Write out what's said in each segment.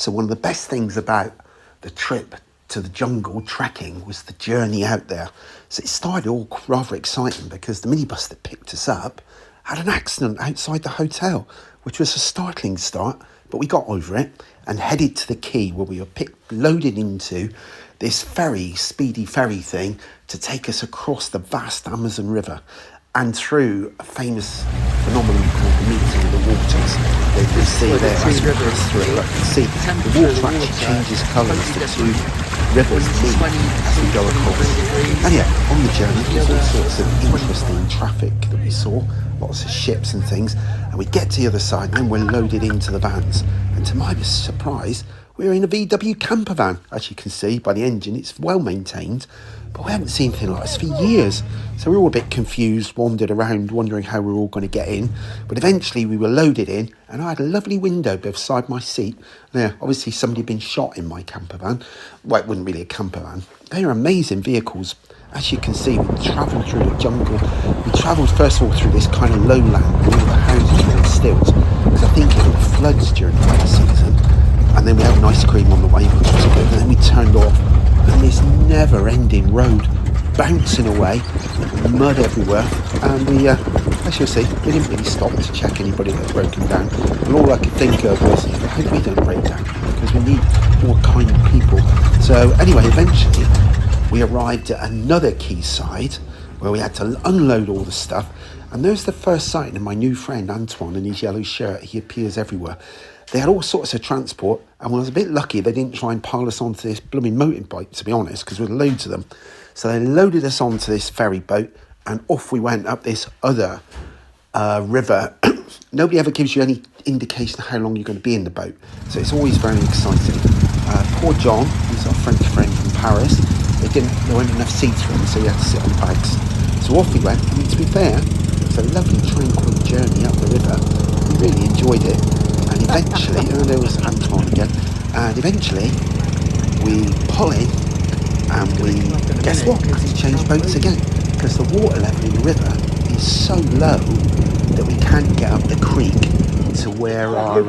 So one of the best things about the trip to the jungle trekking was the journey out there. So it started all rather exciting because the minibus that picked us up had an accident outside the hotel, which was a startling start, but we got over it and headed to the quay where we were loaded into this ferry, speedy ferry thing to take us across the vast Amazon River and through a famous phenomenon called the meeting of the waters. You can see there as we pass through it, but you can see the water actually changes colour as the two rivers meet as we go across. And yeah, on the journey there's all sorts of interesting traffic that we saw, lots of ships and things, and we get to the other side and then we're loaded into the vans. And to my surprise, we're in a VW camper van. As you can see by the engine, it's well maintained, but we haven't seen anything like this for years. So we were all a bit confused, wandered around, wondering how we were all going to get in. But eventually we were loaded in, and I had a lovely window beside my seat. Now, obviously somebody had been shot in my camper van. Well, it wasn't really a camper van. They are amazing vehicles. As you can see, we travelled through the jungle. We travelled first of all through this kind of lowland where all the houses were in stilts, because I think it all floods during the wet season. And then we had an ice cream on the way, which was good. And then we turned off, and this never-ending road, bouncing away, mud everywhere. And we, as you'll see, we didn't really stop to check anybody that had broken down. And all I could think of was, I hope we don't break down, because we need more kind people. So anyway, eventually, we arrived at another quayside where we had to unload all the stuff. And there's the first sighting of my new friend, Antoine, in his yellow shirt. He appears everywhere. They had all sorts of transport, and I was a bit lucky they didn't try and pile us onto this blooming motorbike, to be honest, because there were loads of them. So they loaded us onto this ferry boat, and off we went up this other river. Nobody ever gives you any indication of how long you're going to be in the boat, so it's always very exciting. Poor John, who's our French friend from Paris, there weren't enough seats for him, so he had to sit on bags. So off we went, and to be fair, it was a lovely tranquil journey up the river. We really enjoyed it. And eventually, there was Antoine again, and eventually we pull in and we, guess what, we have to change boats again, because the water level in the river is so low that we can't get up the creek to where our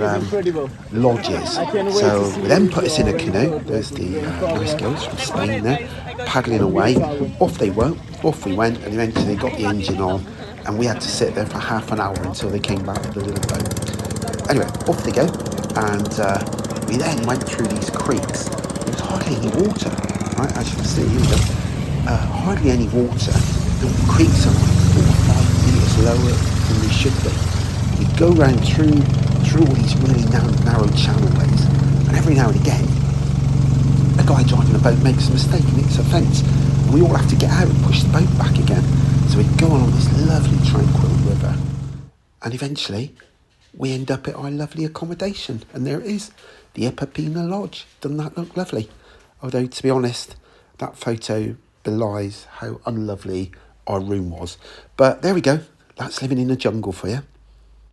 lodge is. So we then put us in a canoe. There's the nice girls from Spain there, paddling away. Off we went, and eventually got the engine on, and we had to sit there for half an hour until they came back with the little boat. Anyway, off they go, and we then went through these creeks. There was hardly any water, right? As you can see, hardly any water. The creeks are like 4 or 5 metres lower than they should be. We go round through all these really narrow channelways, and every now and again, a guy driving a boat makes a mistake and hits a fence, and we all have to get out and push the boat back again. So we go on this lovely tranquil river, and eventually we end up at our lovely accommodation, and there it is, the Ipapina Lodge. Doesn't that look lovely? Although, to be honest, that photo belies how unlovely our room was. But there we go, that's living in the jungle for you.